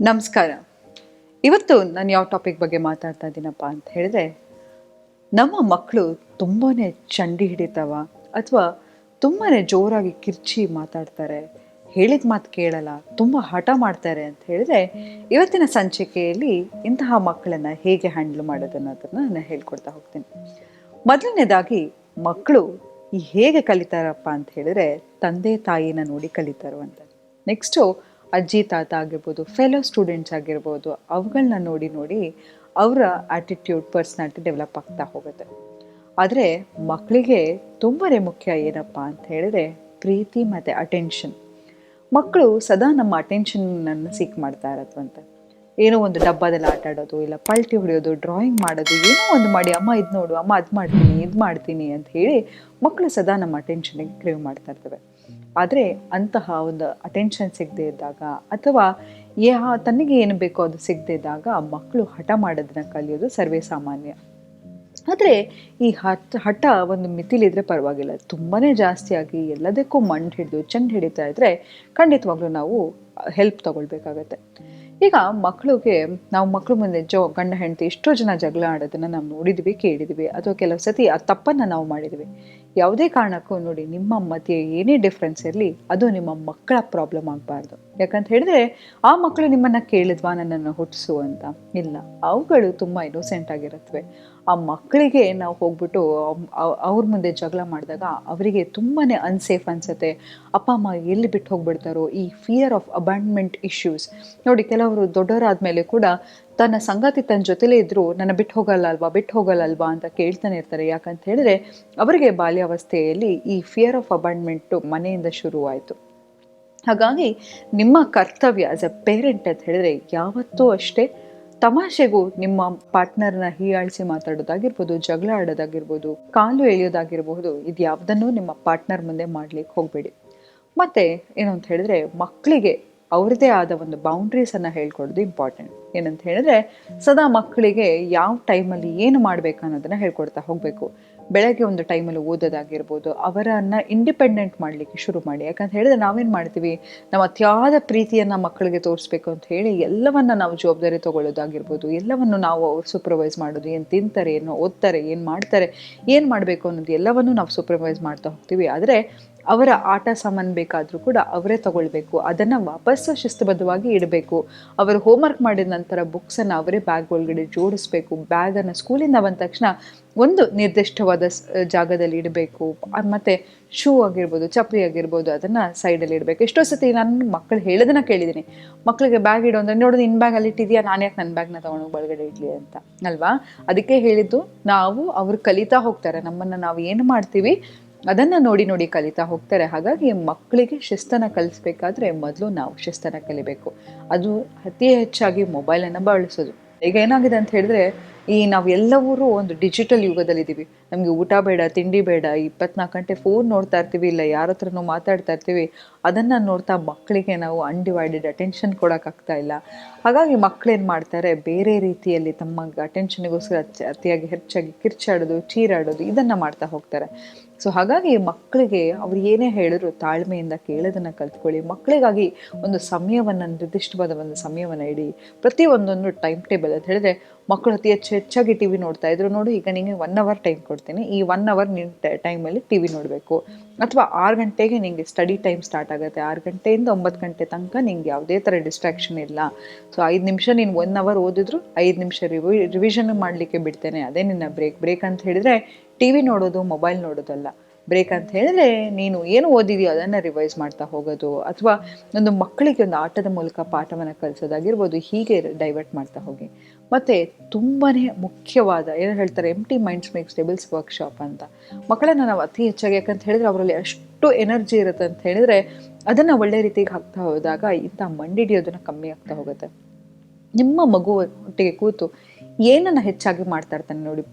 ನಮಸ್ಕಾರ. ಇವತ್ತು ನಾನು ಯಾವ ಟಾಪಿಕ್ ಬಗ್ಗೆ ಮಾತಾಡ್ತಾ ಇದ್ದೀನಪ್ಪ ಅಂತ ಹೇಳಿದ್ರೆ, ನಮ್ಮ ಮಕ್ಕಳು ತುಂಬಾ ಚಂಡಿ ಹಿಡಿತಾವ ಅಥವಾ ತುಂಬಾ ಜೋರಾಗಿ ಕಿರ್ಚಿ ಮಾತಾಡ್ತಾರೆ, ಹೇಳಿದ ಮಾತು ಕೇಳಲ್ಲ, ತುಂಬ ಹಠ ಮಾಡ್ತಾರೆ ಅಂತ ಹೇಳಿದ್ರೆ, ಇವತ್ತಿನ ಸಂಚಿಕೆಯಲ್ಲಿ ಇಂತಹ ಮಕ್ಕಳನ್ನು ಹೇಗೆ ಹ್ಯಾಂಡಲ್ ಮಾಡೋದು ಅನ್ನೋದನ್ನು ನಾನು ಹೇಳ್ಕೊಡ್ತಾ ಹೋಗ್ತೀನಿ. ಮೊದಲನೇದಾಗಿ ಮಕ್ಕಳು ಹೇಗೆ ಕಲಿತಾರಪ್ಪ ಅಂತ ಹೇಳಿದ್ರೆ, ತಂದೆ ತಾಯಿನ ನೋಡಿ ಕಲಿತಾರೋ ಅಂತ. ನೆಕ್ಸ್ಟು ಅಜ್ಜಿ ತಾತ ಆಗಿರ್ಬೋದು, ಫೆಲೋ ಸ್ಟೂಡೆಂಟ್ಸ್ ಆಗಿರ್ಬೋದು, ಅವುಗಳನ್ನ ನೋಡಿ ನೋಡಿ ಅವರ ಆ್ಯಟಿಟ್ಯೂಡ್, ಪರ್ಸ್ನಾಲಿಟಿ ಡೆವಲಪ್ ಆಗ್ತಾ ಹೋಗುತ್ತೆ. ಆದರೆ ಮಕ್ಕಳಿಗೆ ತುಂಬಾ ಮುಖ್ಯ ಏನಪ್ಪ ಅಂತ ಹೇಳಿದ್ರೆ ಪ್ರೀತಿ ಮತ್ತು ಅಟೆನ್ಷನ್. ಮಕ್ಕಳು ಸದಾ ನಮ್ಮ ಅಟೆನ್ಷನನ್ನು ಸೀಕ್ ಮಾಡ್ತಾ ಇರತ್ತವಂತೆ. ಏನೋ ಒಂದು ಡಬ್ಬದಲ್ಲಿ ಆಟ ಆಡೋದು, ಇಲ್ಲ ಪಲ್ಟಿ ಹೊಡೆಯೋದು, ಡ್ರಾಯಿಂಗ್ ಮಾಡೋದು, ಏನೋ ಒಂದು ಮಾಡಿ ಅಮ್ಮ ಇದು ನೋಡು, ಅಮ್ಮ ಅದು ಮಾಡ್ತೀನಿ, ಇದು ಮಾಡ್ತೀನಿ ಅಂತ ಹೇಳಿ ಮಕ್ಕಳು ಸದಾ ನಮ್ಮ ಅಟೆನ್ಷನ್ಗೆ ಕ್ರೇವ್ ಮಾಡ್ತಾ ಇರ್ತವೆ. ಆದರೆ ಅಂತಹ ಒಂದು ಅಟೆನ್ಷನ್ ಸಿಗದೆ ಇದ್ದಾಗ ಅಥವಾ ತನಗೆ ಏನು ಬೇಕೋ ಅದು ಸಿಗದೆ ಇದ್ದಾಗ ಮಕ್ಕಳು ಹಠ ಮಾಡೋದನ್ನ ಕಲಿಯೋದು ಸರ್ವೇ ಸಾಮಾನ್ಯ. ಆದರೆ ಈ ಹಠ ಒಂದು ಮಿತಿಲಿದ್ರೆ ಪರವಾಗಿಲ್ಲ. ತುಂಬಾ ಜಾಸ್ತಿಯಾಗಿ ಎಲ್ಲದಕ್ಕೂ ಮಂಡು ಹಿಡಿದು ಚೆಂಡು ಹಿಡಿತಾ ಇದ್ದರೆ ಖಂಡಿತವಾಗ್ಲೂ ನಾವು ಹೆಲ್ಪ್ ತಗೊಳ್ಬೇಕಾಗತ್ತೆ. ಈಗ ನಾವು ಮಕ್ಕಳು ಮುಂದೆ ಗಂಡ ಹೆಂಡತಿ ಎಷ್ಟೋ ಜನ ಜಗಳ ಆಡೋದನ್ನು ನಾವು ನೋಡಿದ್ವಿ, ಕೇಳಿದ್ವಿ, ಅಥವಾ ಕೆಲವು ಸತಿ ಆ ತಪ್ಪನ್ನು ನಾವು ಮಾಡಿದ್ವಿ. ಯಾವುದೇ ಕಾರಣಕ್ಕೂ ನೋಡಿ, ನಿಮ್ಮ ಮಧ್ಯೆ ಏನೇ ಡಿಫ್ರೆನ್ಸ್ ಇರಲಿ, ಅದು ನಿಮ್ಮ ಮಕ್ಕಳ ಪ್ರಾಬ್ಲಮ್ ಆಗಬಾರ್ದು. ಯಾಕಂತ ಹೇಳಿದ್ರೆ ಆ ಮಕ್ಕಳು ನಿಮ್ಮನ್ನು ಕೇಳಿದ್ವಾ ನನ್ನನ್ನು ಹುಟ್ಟಿಸು ಅಂತ? ಇಲ್ಲ, ಅವುಗಳು ತುಂಬ ಇನ್ನೋಸೆಂಟ್ ಆಗಿರುತ್ತವೆ. ಆ ಮಕ್ಕಳಿಗೆ ನಾವು ಹೋಗ್ಬಿಟ್ಟು ಅವ್ರ ಮುಂದೆ ಜಗಳ ಮಾಡಿದಾಗ ಅವರಿಗೆ ತುಂಬಾ ಅನ್ಸೇಫ್ ಅನಿಸುತ್ತೆ. ಅಪ್ಪ ಅಮ್ಮ ಎಲ್ಲಿ ಬಿಟ್ಟು ಹೋಗ್ಬಿಡ್ತಾರೋ, ಈ ಫಿಯರ್ ಆಫ್ ಅಬಾಂಡ್ಮೆಂಟ್ ಇಶ್ಯೂಸ್. ನೋಡಿ, ಕೆಲವರು ದೊಡ್ಡವರಾದ್ಮೇಲೆ ಕೂಡ ತನ್ನ ಸಂಗಾತಿ ತನ್ನ ಜೊತೆಲೇ ಇದ್ದರೂ ನನ್ನ ಬಿಟ್ಟು ಹೋಗಲ್ಲ ಅಲ್ವಾ ಅಂತ ಕೇಳ್ತಾನೆ ಇರ್ತಾರೆ. ಯಾಕಂತ ಹೇಳಿದ್ರೆ ಅವರಿಗೆ ಬಾಲ್ಯಾವಸ್ಥೆಯಲ್ಲಿ ಈ ಫಿಯರ್ ಆಫ್ ಅಬಾಂಡ್ಮೆಂಟು ಮನೆಯಿಂದ ಶುರುವಾಯಿತು. ಹಾಗಾಗಿ ನಿಮ್ಮ ಕರ್ತವ್ಯ ಆಸ್ ಎ ಪೇರೆಂಟ್ ಅಂತ ಹೇಳಿದ್ರೆ, ಯಾವತ್ತೂ ಅಷ್ಟೇ ತಮಾಷೆಗೂ ನಿಮ್ಮ ಪಾರ್ಟ್ನರ್ನ ಹೀಯಾಳಿಸಿ ಮಾತಾಡೋದಾಗಿರ್ಬೋದು, ಜಗಳ ಆಡೋದಾಗಿರ್ಬೋದು, ಕಾಲು ಎಳೆಯೋದಾಗಿರ್ಬೋದು, ಇದು ಯಾವುದನ್ನು ನಿಮ್ಮ ಪಾರ್ಟ್ನರ್ ಮುಂದೆ ಮಾಡ್ಲಿಕ್ಕೆ ಹೋಗಬೇಡಿ. ಮತ್ತು ಏನು ಅಂತ ಹೇಳಿದ್ರೆ, ಮಕ್ಕಳಿಗೆ ಅವ್ರದ್ದೇ ಆದ ಒಂದು ಬೌಂಡ್ರೀಸನ್ನು ಹೇಳ್ಕೊಡೋದು ಇಂಪಾರ್ಟೆಂಟ್. ಏನಂತ ಹೇಳಿದ್ರೆ, ಸದಾ ಮಕ್ಕಳಿಗೆ ಯಾವ ಟೈಮಲ್ಲಿ ಏನು ಮಾಡಬೇಕು ಅನ್ನೋದನ್ನು ಹೇಳ್ಕೊಡ್ತಾ ಹೋಗಬೇಕು. ಬೆಳಗ್ಗೆ ಒಂದು ಟೈಮಲ್ಲಿ ಓದೋದಾಗಿರ್ಬೋದು, ಅವರನ್ನು ಇಂಡಿಪೆಂಡೆಂಟ್ ಮಾಡಲಿಕ್ಕೆ ಶುರು ಮಾಡಿ. ಯಾಕಂತ ಹೇಳಿದ್ರೆ ನಾವೇನು ಮಾಡ್ತೀವಿ, ನಾವು ಅತಿಯಾದ ಪ್ರೀತಿಯನ್ನು ಮಕ್ಕಳಿಗೆ ತೋರಿಸ್ಬೇಕು ಅಂತ ಹೇಳಿ ಎಲ್ಲವನ್ನು ನಾವು ಜವಾಬ್ದಾರಿ ತೊಗೊಳ್ಳೋದಾಗಿರ್ಬೋದು, ಎಲ್ಲವನ್ನು ನಾವು ಅವ್ರು ಸೂಪರ್ವೈಸ್ ಮಾಡೋದು, ಏನು ತಿಂತಾರೆ, ಏನು ಓದ್ತಾರೆ, ಏನು ಮಾಡ್ತಾರೆ, ಏನು ಮಾಡಬೇಕು ಅನ್ನೋದು ಎಲ್ಲವನ್ನು ನಾವು ಸೂಪರ್ವೈಸ್ ಮಾಡ್ತಾ ಹೋಗ್ತೀವಿ. ಆದರೆ ಅವರ ಆಟ ಸಾಮಾನು ಬೇಕಾದರೂ ಕೂಡ ಅವರೇ ತಗೊಳ್ಬೇಕು, ಅದನ್ನು ವಾಪಸ್ಸು ಶಿಸ್ತುಬದ್ಧವಾಗಿ ಇಡಬೇಕು. ಅವರು ಹೋಮ್ವರ್ಕ್ ಮಾಡಿದ ನಂತರ ಬುಕ್ಸನ್ನು ಅವರೇ ಬ್ಯಾಗ್ ಒಳಗಡೆ ಜೋಡಿಸ್ಬೇಕು. ಬ್ಯಾಗನ್ನು ಸ್ಕೂಲಿಂದ ಬಂದ ತಕ್ಷಣ ಒಂದು ನಿರ್ದಿಷ್ಟವಾದ ಜಾಗದಲ್ಲಿ ಇಡಬೇಕು. ಮತ್ತು ಶೂ ಆಗಿರ್ಬೋದು, ಚಪ್ಪಲಿ ಆಗಿರ್ಬೋದು, ಅದನ್ನು ಸೈಡಲ್ಲಿ ಇಡಬೇಕು. ಎಷ್ಟೋ ಸತಿ ನಾನು ಮಕ್ಕಳು ಹೇಳೋದನ್ನ ಕೇಳಿದ್ದೀನಿ, ಮಕ್ಕಳಿಗೆ ಬ್ಯಾಗ್ ಇಡೋ ಅಂದರೆ ನೋಡೋದು ಇನ್ ಬ್ಯಾಗ್ ಅಲ್ಲಿ ಇಟ್ಟಿದೆಯಾ, ನಾನು ಯಾಕೆ ನನ್ನ ಬ್ಯಾಗ್ನ ತೊಗೊಂಡು ಒಳಗಡೆ ಇಡಲಿ ಅಂತ ಅಲ್ವಾ? ಅದಕ್ಕೆ ಹೇಳಿದ್ದು, ಅವರು ಕಲಿತಾ ಹೋಗ್ತಾರೆ. ನಮ್ಮನ್ನು ನಾವು ಏನು ಮಾಡ್ತೀವಿ ಅದನ್ನು ನೋಡಿ ನೋಡಿ ಕಲಿತಾ ಹೋಗ್ತಾರೆ. ಹಾಗಾಗಿ ಮಕ್ಕಳಿಗೆ ಶಿಸ್ತನ್ನು ಕಲಿಸ್ಬೇಕಾದ್ರೆ ಮೊದಲು ನಾವು ಶಿಸ್ತನ್ನು ಕಲಿಬೇಕು. ಅದು ಅತಿ ಹೆಚ್ಚಾಗಿ ಮೊಬೈಲನ್ನು ಬಳಸೋದು. ಈಗ ಏನಾಗಿದೆ ಅಂತ ಹೇಳಿದ್ರೆ, ನಾವು ಎಲ್ಲರೂ ಒಂದು ಡಿಜಿಟಲ್ ಯುಗದಲ್ಲಿದ್ದೀವಿ. ನಮಗೆ ಊಟ ಬೇಡ, ತಿಂಡಿ ಬೇಡ, 24 ಗಂಟೆ ಫೋನ್ ನೋಡ್ತಾ ಇರ್ತೀವಿ, ಇಲ್ಲ ಯಾರ ಹತ್ರನೂ ಮಾತಾಡ್ತಾ ಇರ್ತೀವಿ. ಅದನ್ನು ನೋಡ್ತಾ ಮಕ್ಕಳಿಗೆ ನಾವು ಅನ್ಡಿವೈಡೆಡ್ ಅಟೆನ್ಷನ್ ಕೊಡೋಕ್ಕಾಗ್ತಾ ಇಲ್ಲ. ಹಾಗಾಗಿ ಮಕ್ಕಳೇನು ಮಾಡ್ತಾರೆ, ಬೇರೆ ರೀತಿಯಲ್ಲಿ ತಮ್ಮ ಅಟೆನ್ಷನ್ಗೋಸ್ಕರ ಅತಿಯಾಗಿ ಹೆಚ್ಚಾಗಿ ಕಿರ್ಚಾಡೋದು, ಚೀರಾಡೋದು, ಇದನ್ನು ಮಾಡ್ತಾ ಹೋಗ್ತಾರೆ. ಸೊ ಹಾಗಾಗಿ ಮಕ್ಕಳಿಗೆ ಅವ್ರು ಏನೇ ಹೇಳಿದ್ರು ತಾಳ್ಮೆಯಿಂದ ಕೇಳೋದನ್ನು ಕಲ್ತ್ಕೊಳ್ಳಿ. ಮಕ್ಕಳಿಗಾಗಿ ಒಂದು ಸಮಯವನ್ನು, ನಿರ್ದಿಷ್ಟವಾದ ಒಂದು ಸಮಯವನ್ನು ಇಡಿ. ಪ್ರತಿಯೊಂದೊಂದು ಟೈಮ್ ಟೇಬಲ್ ಅಂತ ಹೇಳಿದ್ರೆ, ಮಕ್ಕಳು ಅತಿ ಹೆಚ್ಚಾಗಿ ಟಿ ವಿ ನೋಡ್ತಾ ಇದ್ರು, ನೋಡು ಈಗ ನಿಮಗೆ 1 ಅವರ್ ಟೈಮ್ ಕೊಡ್ತೀನಿ, ಈ 1 ಅವರ್ ನೀನು ಟೈಮಲ್ಲಿ ಟಿ ವಿ ನೋಡಬೇಕು. ಅಥವಾ 6 ಗಂಟೆಗೆ ನಿಮಗೆ ಸ್ಟಡಿ ಟೈಮ್ ಸ್ಟಾರ್ಟ್ ಆಗುತ್ತೆ, 6 ಗಂಟೆಯಿಂದ 9 ಗಂಟೆ ತನಕ ನಿಂಗೆ ಯಾವುದೇ ಥರ ಡಿಸ್ಟ್ರಾಕ್ಷನ್ ಇಲ್ಲ. ಸೊ 5 ನಿಮಿಷ ನೀನು 1 ಅವರ್ ಓದಿದ್ರು 5 ನಿಮಿಷ ರಿವಿಷನ್ ಮಾಡಲಿಕ್ಕೆ ಬಿಡ್ತೇನೆ, ಅದೇ ನಿನ್ನ ಬ್ರೇಕ್ ಅಂತ ಹೇಳಿದ್ರೆ ಟಿ ವಿ ನೋಡೋದು, ಮೊಬೈಲ್ ನೋಡೋದಲ್ಲ. ಬ್ರೇಕ್ ಅಂತ ಹೇಳಿದ್ರೆ ನೀನು ಏನು ಓದಿದೆಯೋ ಅದನ್ನು ರಿವೈಸ್ ಮಾಡ್ತಾ ಹೋಗೋದು, ಅಥವಾ ಒಂದು ಮಕ್ಕಳಿಗೆ ಒಂದು ಆಟದ ಮೂಲಕ ಪಾಠವನ್ನು ಕಲಿಸೋದಾಗಿರ್ಬೋದು. ಹೀಗೆ ಡೈವರ್ಟ್ ಮಾಡ್ತಾ ಹೋಗಿ. ಮತ್ತು ತುಂಬಾ ಮುಖ್ಯವಾದ ಏನು ಹೇಳ್ತಾರೆ, empty minds makes tables workshop ಅಂತ. ಮಕ್ಕಳನ್ನು ನಾವು ಅತಿ ಹೆಚ್ಚಾಗಿ, ಯಾಕಂತ ಹೇಳಿದ್ರೆ ಅವರಲ್ಲಿ ಅಷ್ಟು ಎನರ್ಜಿ ಇರುತ್ತೆ ಅಂತ ಹೇಳಿದ್ರೆ, ಅದನ್ನು ಒಳ್ಳೆ ರೀತಿಗೆ ಹಾಕ್ತಾ ಹೋದಾಗ ಇಂಥ ಮಂಡಿಡಿಯೋದನ್ನು ಕಮ್ಮಿ ಆಗ್ತಾ ಹೋಗುತ್ತೆ. ನಿಮ್ಮ ಮಗು ಒಟ್ಟಿಗೆ ಕೂತು ಏನನ್ನು ಹೆಚ್ಚಾಗಿ ಮಾಡ್ತಾ ಇರ್ತಾನೆ ನೋಡಿ.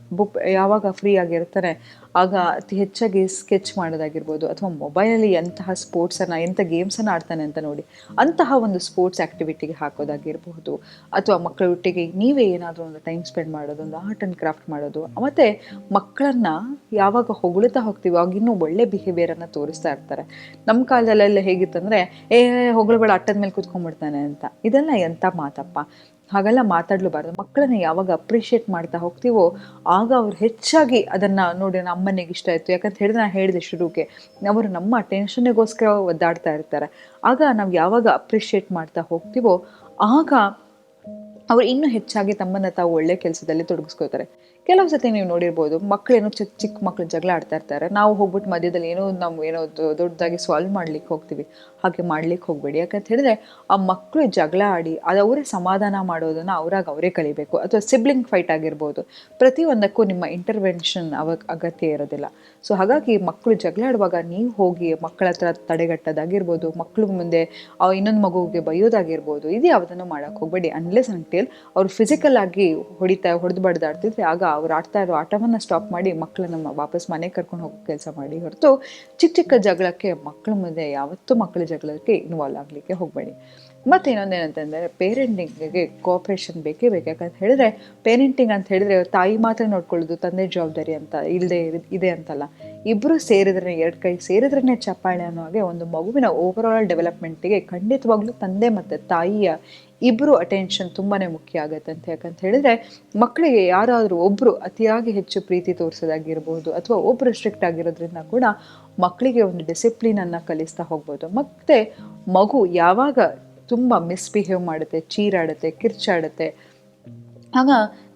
ಯಾವಾಗ ಫ್ರೀ ಆಗಿರ್ತಾನೆ ಆಗ ಅತಿ ಹೆಚ್ಚಾಗಿ ಸ್ಕೆಚ್ ಮಾಡೋದಾಗಿರ್ಬೋದು, ಅಥವಾ ಮೊಬೈಲಲ್ಲಿ ಎಂತಹ ಸ್ಪೋರ್ಟ್ಸನ್ನು, ಎಂಥ ಗೇಮ್ಸನ್ನು ಆಡ್ತಾನೆ ಅಂತ ನೋಡಿ ಅಂತಹ ಒಂದು ಸ್ಪೋರ್ಟ್ಸ್ ಆ್ಯಕ್ಟಿವಿಟಿಗೆ ಹಾಕೋದಾಗಿರ್ಬೋದು, ಅಥವಾ ಮಕ್ಕಳೊಟ್ಟಿಗೆ ನೀವೇ ಏನಾದರೂ ಒಂದು ಟೈಮ್ ಸ್ಪೆಂಡ್ ಮಾಡೋದು, ಒಂದು ಆರ್ಟ್ ಆ್ಯಂಡ್ ಕ್ರಾಫ್ಟ್ ಮಾಡೋದು. ಮತ್ತು ಮಕ್ಕಳನ್ನು ಯಾವಾಗ ಹೊಗಳ್ತಾ ಹೋಗ್ತೀವಿ ಆಗ ಇನ್ನೂ ಒಳ್ಳೆ ಬಿಹೇವಿಯರನ್ನು ತೋರಿಸ್ತಾ ಇರ್ತಾರೆ. ನಮ್ಮ ಕಾಲದಲ್ಲೆಲ್ಲ ಹೇಗಿತ್ತಂದರೆ ಹೊಗಳಬೇಡ, ಅಟ್ಟದ ಮೇಲೆ ಕೂತ್ಕೊಂಡ್ಬಿಡ್ತಾನೆ ಅಂತ. ಇದೆಲ್ಲ ಎಂಥ ಮಾತಪ್ಪ, ಹಾಗೆಲ್ಲ ಮಾತಾಡಲೂಬಾರ್ದು. ಮಕ್ಕಳನ್ನ ಯಾವಾಗ ಅಪ್ರಿಷಿಯೇಟ್ ಮಾಡ್ತಾ ಹೋಗ್ತೀವೋ ಆಗ ಅವ್ರು ಹೆಚ್ಚಾಗಿ ಅದನ್ನು ನೋಡಿ, ನಮ್ಮ ಅಮ್ಮನಿಗೆ ಇಷ್ಟ ಆಯಿತು ಯಾಕಂತ ಹೇಳಿದ್ರೆ ನಾನು ಹೇಳಿದೆ ಶುರುಗೆ, ಅವರು ನಮ್ಮ ಟೆನ್ಷನ್ನಿಗೋಸ್ಕರ ಒದ್ದಾಡ್ತಾ ಇರ್ತಾರೆ. ಆಗ ನಾವು ಯಾವಾಗ ಅಪ್ರಿಷಿಯೇಟ್ ಮಾಡ್ತಾ ಹೋಗ್ತೀವೋ ಆಗ ಅವ್ರು ಇನ್ನೂ ಹೆಚ್ಚಾಗಿ ತಮ್ಮನ್ನು ತಾವು ಒಳ್ಳೆ ಕೆಲಸದಲ್ಲಿ ತೊಡಗಿಸ್ಕೋತಾರೆ. ಕೆಲವು ಸತಿ ನೀವು ನೋಡಿರ್ಬೋದು, ಮಕ್ಕಳೇನೋ ಚಿಕ್ಕ ಚಿಕ್ಕ ಮಕ್ಕಳು ಜಗಳ ಆಡ್ತಾ ಇರ್ತಾರೆ, ನಾವು ಹೋಗ್ಬಿಟ್ಟು ಮಧ್ಯದಲ್ಲಿ ಏನೋ ದೊಡ್ಡದಾಗಿ ಸಾಲ್ವ್ ಮಾಡ್ಲಿಕ್ಕೆ ಹೋಗ್ತೀವಿ. ಹಾಗೆ ಮಾಡ್ಲಿಕ್ಕೆ ಹೋಗಬೇಡಿ. ಯಾಕಂತ ಹೇಳಿದ್ರೆ ಆ ಮಕ್ಕಳು ಜಗಳ ಆಡಿ ಅದು ಅವರೇ ಸಮಾಧಾನ ಮಾಡೋದನ್ನು ಅವರೇ ಕಲಿಬೇಕು. ಅಥವಾ ಸಿಬ್ಲಿಂಗ್ ಫೈಟ್ ಆಗಿರ್ಬೋದು, ಪ್ರತಿಯೊಂದಕ್ಕೂ ನಿಮ್ಮ ಇಂಟರ್ವೆನ್ಷನ್ ಅಗತ್ಯ ಇರೋದಿಲ್ಲ. ಸೊ ಹಾಗಾಗಿ ಮಕ್ಕಳು ಜಗಳ ಆಡುವಾಗ ನೀವು ಹೋಗಿ ಮಕ್ಕಳ ಹತ್ರ ತಡೆಗಟ್ಟೋದಾಗಿರ್ಬೋದು, ಮಕ್ಕಳು ಮುಂದೆ ಇನ್ನೊಂದು ಮಗುವಿಗೆ ಬೈಯೋದಾಗಿರ್ಬೋದು, ಇದು ಯಾವುದನ್ನು ಮಾಡೋಕ್ಕೆ ಹೋಗಬೇಡಿ. ಅನ್ಲೆಸ್ ಅಂಟಿಲ್ ಅವ್ರು ಫಿಸಿಕಲ್ ಆಗಿ ಹೊಡೆದು ಬಡ್ದಾಡ್ತಿದ್ರೆ ಆಗ ಅವ್ರು ಆಡ್ತಾ ಇರೋ ಆಟವನ್ನು ಸ್ಟಾಪ್ ಮಾಡಿ ಮಕ್ಕಳನ್ನ ವಾಪಸ್ ಮನೆಗೆ ಕರ್ಕೊಂಡು ಹೋಗೋ ಕೆಲಸ ಮಾಡಿ. ಹೊರತು ಚಿಕ್ಕ ಚಿಕ್ಕ ಜಗಳಕ್ಕೆ ಮಕ್ಕಳ ಮುಂದೆ ಯಾವತ್ತೂ ಮಕ್ಕಳ ಜಗಳಕ್ಕೆ ಇನ್ವಾಲ್ವ್ ಆಗಲಿಕ್ಕೆ ಹೋಗಬೇಡಿ. ಮತ್ತು ಇನ್ನೊಂದೇನಂತಂದರೆ ಪೇರೆಂಟಿಂಗಿಗೆ ಕೋಆಪ್ರೇಷನ್ ಬೇಕೇ ಬೇಕು. ಯಾಕಂತ ಹೇಳಿದ್ರೆ ಪೇರೆಂಟಿಂಗ್ ಅಂತ ಹೇಳಿದ್ರೆ ತಾಯಿ ಮಾತ್ರ ನೋಡ್ಕೊಳ್ಳೋದು ತಂದೆ ಜವಾಬ್ದಾರಿ ಅಂತ ಇದೆ ಅಂತಲ್ಲ. ಇಬ್ಬರು ಸೇರಿದ್ರೆ, ಎರಡು ಕೈ ಸೇರಿದ್ರೇ ಚಪ್ಪಾಳೆ ಅನ್ನೋ ಹಾಗೆ ಒಂದು ಮಗುವಿನ ಓವರಾಲ್ ಡೆವಲಪ್ಮೆಂಟಿಗೆ ಖಂಡಿತವಾಗ್ಲೂ ತಂದೆ ಮತ್ತು ತಾಯಿಯ ಇಬ್ಬರು ಅಟೆನ್ಷನ್ ತುಂಬಾ ಮುಖ್ಯ ಆಗುತ್ತೆ ಅಂತ. ಯಾಕಂತ ಹೇಳಿದ್ರೆ ಮಕ್ಕಳಿಗೆ ಯಾರಾದರೂ ಒಬ್ಬರು ಅತಿಯಾಗಿ ಹೆಚ್ಚು ಪ್ರೀತಿ ತೋರಿಸೋದಾಗಿರ್ಬೋದು, ಅಥವಾ ಒಬ್ಬರು ಸ್ಟ್ರಿಕ್ಟ್ ಆಗಿರೋದ್ರಿಂದ ಕೂಡ ಮಕ್ಕಳಿಗೆ ಒಂದು ಡಿಸಿಪ್ಲಿನನ್ನು ಕಲಿಸ್ತಾ ಹೋಗ್ಬೋದು. ಮತ್ತು ಮಗು ಯಾವಾಗ ತುಂಬ ಮಿಸ್ಬಿಹೇವ್ ಮಾಡುತ್ತೆ, ಚೀರಾಡುತ್ತೆ, ಕಿರ್ಚಾಡುತ್ತೆ, ಆಗ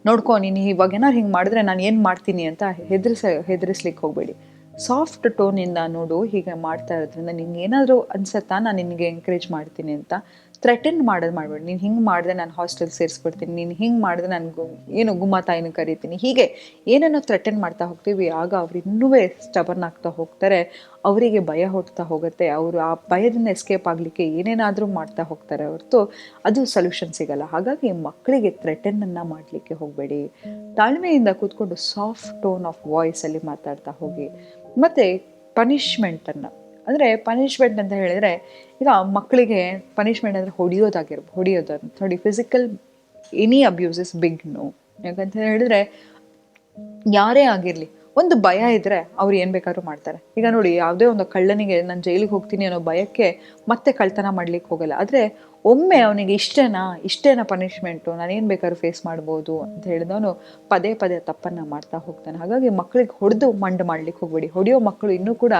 ನೋಡ್ಕೊ ನೀನು ಇವಾಗ ಏನಾರು ಹಿಂಗೆ ಮಾಡಿದ್ರೆ ನಾನು ಏನು ಮಾಡ್ತೀನಿ ಅಂತ ಹೆದರಿಸ್ಲಿಕ್ಕೆ ಹೋಗಬೇಡಿ. ಸಾಫ್ಟ್ ಟೋನಿಂದ ನೋಡು, ಹೀಗೆ ಮಾಡ್ತಾ ಇರೋದ್ರಿಂದ ನಿಂಗೆ ಏನಾದರೂ ಅನ್ಸತ್ತಾ ನಾನು ನಿನಗೆ ಎಂಕರೇಜ್ ಮಾಡ್ತೀನಿ ಅಂತ. ಥ್ರೆಟನ್ ಮಾಡಬೇಡಿ. ನೀನು ಹಿಂಗೆ ಮಾಡಿದ್ರೆ ನಾನು ಹಾಸ್ಟೆಲ್ ಸೇರಿಸ್ಬಿಡ್ತೀನಿ, ನೀನು ಹಿಂಗೆ ಮಾಡಿದ್ರೆ ನಾನು ಗುಮ್ಮ ತಾಯಿನ ಕರಿತೀನಿ, ಹೀಗೆ ಏನೇನೋ ಥ್ರೆಟನ್ ಮಾಡ್ತಾ ಹೋಗ್ತೀವಿ. ಆಗ ಅವ್ರು ಇನ್ನೂ ಸ್ಟಬರ್ನ್ ಆಗ್ತಾ ಹೋಗ್ತಾರೆ, ಅವರಿಗೆ ಭಯ ಹುಡ್ತಾ ಹೋಗುತ್ತೆ. ಅವರು ಆ ಭಯದಿಂದ ಎಸ್ಕೇಪ್ ಆಗಲಿಕ್ಕೆ ಏನೇನಾದರೂ ಮಾಡ್ತಾ ಹೋಗ್ತಾರೆ ಹೊರತು ಅದು ಸೊಲ್ಯೂಷನ್ ಸಿಗಲ್ಲ. ಹಾಗಾಗಿ ಮಕ್ಕಳಿಗೆ ಥ್ರೆಟನನ್ನು ಮಾಡಲಿಕ್ಕೆ ಹೋಗಬೇಡಿ. ತಾಳ್ಮೆಯಿಂದ ಕೂತ್ಕೊಂಡು ಸಾಫ್ಟ್ ಟೋನ್ ಆಫ್ ವಾಯ್ಸಲ್ಲಿ ಮಾತಾಡ್ತಾ ಹೋಗಿ. ಮತ್ತು ಪನಿಷ್ಮೆಂಟನ್ನು, ಅಂದರೆ ಪನಿಷ್ಮೆಂಟ್ ಅಂತ ಹೇಳಿದರೆ ಈಗ ಮಕ್ಕಳಿಗೆ ಪನಿಷ್ಮೆಂಟ್ ಅಂದರೆ ಹೊಡಿಯೋದು ನೋಡಿ. Physical any abuse is big no. ಯಾಕಂತ ಹೇಳಿದ್ರೆ ಯಾರೇ ಆಗಿರಲಿ ಒಂದು ಭಯ ಇದ್ದರೆ ಅವ್ರು ಏನು ಬೇಕಾದ್ರೂ ಮಾಡ್ತಾರೆ. ಈಗ ನೋಡಿ, ಯಾವುದೇ ಒಂದು ಕಳ್ಳನಿಗೆ ನಾನು ಜೈಲಿಗೆ ಹೋಗ್ತೀನಿ ಅನ್ನೋ ಭಯಕ್ಕೆ ಮತ್ತೆ ಕಳ್ತನ ಮಾಡ್ಲಿಕ್ಕೆ ಹೋಗಲ್ಲ. ಆದರೆ ಒಮ್ಮೆ ಅವನಿಗೆ ಇಷ್ಟೇನಾ ಪನಿಷ್ಮೆಂಟು, ನಾನೇನು ಬೇಕಾದ್ರೂ ಫೇಸ್ ಮಾಡ್ಬೋದು ಅಂತ ಹೇಳಿದವನು ಪದೇ ಪದೇ ತಪ್ಪನ್ನು ಮಾಡ್ತಾ ಹೋಗ್ತಾನೆ. ಹಾಗಾಗಿ ಮಕ್ಕಳಿಗೆ ಹೊಡೆದು ಮಂಡು ಮಾಡ್ಲಿಕ್ಕೆ ಹೋಗ್ಬೇಡಿ. ಹೊಡೆಯೋ ಮಕ್ಕಳು ಇನ್ನೂ ಕೂಡ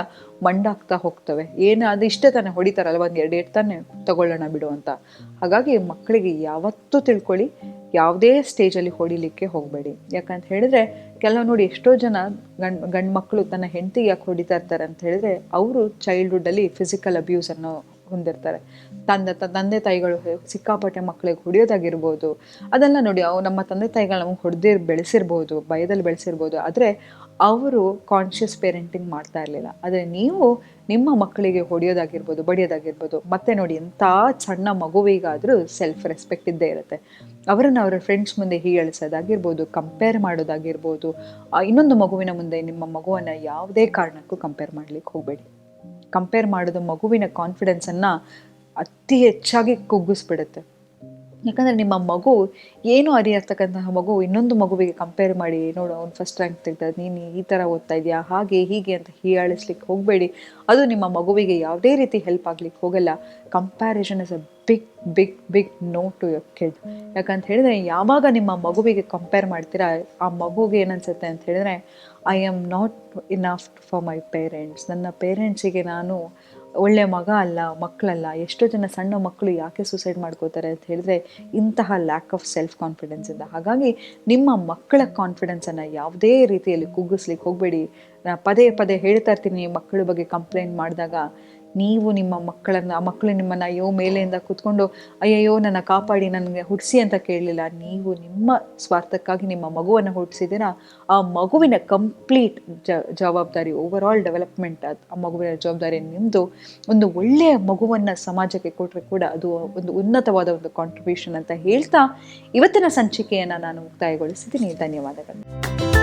ಮಂಡಾಗ್ತಾ ಹೋಗ್ತವೆ. ಅದು ಇಷ್ಟೇ ತಾನೇ ಹೊಡಿತಾರಲ್ಲ, ಒಂದು 2 ತಾನೇ ತಗೊಳ್ಳೋಣ ಬಿಡು ಅಂತ. ಹಾಗಾಗಿ ಮಕ್ಕಳಿಗೆ ಯಾವತ್ತೂ ತಿಳ್ಕೊಳ್ಳಿ, ಯಾವುದೇ ಸ್ಟೇಜಲ್ಲಿ ಹೊಡಿಲಿಕ್ಕೆ ಹೋಗಬೇಡಿ. ಯಾಕಂತ ಹೇಳಿದ್ರೆ ಕೆಲವು ನೋಡಿ, ಎಷ್ಟೋ ಜನ ಗಂಡು ಮಕ್ಕಳು ತನ್ನ ಹೆಂಡತಿಗೆ ಯಾಕೆ ಹೊಡಿತಾ ಇರ್ತಾರೆ ಅಂತ ಹೇಳಿದ್ರೆ ಅವರು ಚೈಲ್ಡ್ಹುಡ್ಡಲ್ಲಿ ಫಿಸಿಕಲ್ ಅಬ್ಯೂಸನ್ನು ಹೊಂದಿರ್ತಾರೆ. ತಂದೆ ತಾಯಿಗಳು ಸಿಕ್ಕಾಪಟ್ಟೆ ಮಕ್ಕಳಿಗೆ ಹೊಡೆಯೋದಾಗಿರ್ಬೋದು, ಅದೆಲ್ಲ ನೋಡಿ. ನಮ್ಮ ತಂದೆ ತಾಯಿಗಳು ನಮಗೆ ಬೆಳೆಸಿರ್ಬೋದು, ಭಯದಲ್ಲಿ ಬೆಳೆಸಿರ್ಬೋದು, ಆದರೆ ಅವರು ಕಾನ್ಷಿಯಸ್ ಪೇರೆಂಟಿಂಗ್ ಮಾಡ್ತಾ ಇರಲಿಲ್ಲ. ಆದರೆ ನೀವು ನಿಮ್ಮ ಮಕ್ಕಳಿಗೆ ಹೊಡೆಯೋದಾಗಿರ್ಬೋದು, ಬಡಿಯೋದಾಗಿರ್ಬೋದು. ಮತ್ತೆ ನೋಡಿ, ಎಂಥ ಸಣ್ಣ ಮಗುವಿಗಾದರೂ ಸೆಲ್ಫ್ ರೆಸ್ಪೆಕ್ಟ್ ಇದ್ದೇ ಇರುತ್ತೆ. ಅವರನ್ನು ಅವರ ಫ್ರೆಂಡ್ಸ್ ಮುಂದೆ ಹೀಯಾಳಿಸೋದಾಗಿರ್ಬೋದು, ಕಂಪೇರ್ ಮಾಡೋದಾಗಿರ್ಬೋದು. ಇನ್ನೊಂದು ಮಗುವಿನ ಮುಂದೆ ನಿಮ್ಮ ಮಗುವನ್ನು ಯಾವುದೇ ಕಾರಣಕ್ಕೂ ಕಂಪೇರ್ ಮಾಡಲಿಕ್ಕೆ ಹೋಗಬೇಡಿ. ಕಂಪೇರ್ ಮಾಡೋದು ಮಗುವಿನ ಕಾನ್ಫಿಡೆನ್ಸನ್ನು ಅತಿ ಹೆಚ್ಚಾಗಿ ಕುಗ್ಗಿಸ್ಬಿಡುತ್ತೆ. ಯಾಕಂದರೆ ನಿಮ್ಮ ಮಗು ಏನೂ ಅರಿಯರ್ತಕ್ಕಂತಹ ಮಗು ಇನ್ನೊಂದು ಮಗುವಿಗೆ ಕಂಪೇರ್ ಮಾಡಿ, ನೋಡು ಅವ್ನು ಫಸ್ಟ್ ರ್ಯಾಂಕ್ ತೆಗ್ದ, ನೀನು ಈ ಥರ ಓದ್ತಾ ಇದೆಯಾ, ಹಾಗೆ ಹೀಗೆ ಅಂತ ಹೀಯಾಳಿಸ್ಲಿಕ್ಕೆ ಹೋಗಬೇಡಿ. ಅದು ನಿಮ್ಮ ಮಗುವಿಗೆ ಯಾವುದೇ ರೀತಿ ಹೆಲ್ಪ್ ಆಗ್ಲಿಕ್ಕೆ ಹೋಗಲ್ಲ. Comparison is a big big big no to your kid. ಯಾಕಂತ ಹೇಳಿದ್ರೆ ಯಾವಾಗ ನಿಮ್ಮ ಮಗುವಿಗೆ ಕಂಪೇರ್ ಮಾಡ್ತೀರಾ, ಆ ಮಗುಗೆ ಏನನ್ಸುತ್ತೆ ಅಂತ ಹೇಳಿದ್ರೆ, I am not enough for my parents. ನನ್ನ ಪೇರೆಂಟ್ಸಿಗೆ ನಾನು ಒಳ್ಳೆ ಮಗ ಅಲ್ಲ, ಮಕ್ಕಳಲ್ಲ. ಎಷ್ಟೋ ಜನ ಸಣ್ಣ ಮಕ್ಕಳು ಯಾಕೆ ಸೂಸೈಡ್ ಮಾಡ್ಕೋತಾರೆ ಅಂತ ಹೇಳಿದ್ರೆ ಇಂತಹ ಲ್ಯಾಕ್ ಆಫ್ ಸೆಲ್ಫ್ ಕಾನ್ಫಿಡೆನ್ಸಿಂದ. ಹಾಗಾಗಿ ನಿಮ್ಮ ಮಕ್ಕಳ ಕಾನ್ಫಿಡೆನ್ಸನ್ನು ಯಾವುದೇ ರೀತಿಯಲ್ಲಿ ಕುಗ್ಗಿಸ್ಲಿಕ್ಕೆ ಹೋಗಬೇಡಿ. ನಾನು ಪದೇ ಪದೇ ಹೇಳ್ತಾ ಇರ್ತೀನಿ, ಮಕ್ಕಳ ಬಗ್ಗೆ ಕಂಪ್ಲೇಂಟ್ ಮಾಡಿದಾಗ ನೀವು ನಿಮ್ಮ ಮಕ್ಕಳನ್ನು, ಆ ಮಕ್ಕಳು ನಿಮ್ಮನ್ನು ಅಯ್ಯೋ ಮೇಲೆಯಿಂದ ಕೂತ್ಕೊಂಡು ಅಯ್ಯಯ್ಯೋ ನನ್ನ ಕಾಪಾಡಿ ನನಗೆ ಹುಟ್ಟಿಸಿ ಅಂತ ಕೇಳಲಿಲ್ಲ. ನೀವು ನಿಮ್ಮ ಸ್ವಾರ್ಥಕ್ಕಾಗಿ ನಿಮ್ಮ ಮಗುವನ್ನು ಹುಟ್ಟಿಸಿದ್ದೀರಾ. ಆ ಮಗುವಿನ ಕಂಪ್ಲೀಟ್ ಜವಾಬ್ದಾರಿ, ಓವರ್ ಆಲ್ ಡೆವಲಪ್ಮೆಂಟ್, ಆ ಮಗುವಿನ ಜವಾಬ್ದಾರಿ ನಿಮ್ಮದು. ಒಂದು ಒಳ್ಳೆಯ ಮಗುವನ್ನು ಸಮಾಜಕ್ಕೆ ಕೊಟ್ಟರೆ ಕೂಡ ಅದು ಒಂದು ಉನ್ನತವಾದ ಒಂದು ಕಾಂಟ್ರಿಬ್ಯೂಷನ್ ಅಂತ ಹೇಳ್ತಾ ಇವತ್ತಿನ ಸಂಚಿಕೆಯನ್ನು ನಾನು ಮುಕ್ತಾಯಗೊಳಿಸಿದ್ದೀನಿ. ಧನ್ಯವಾದಗಳು.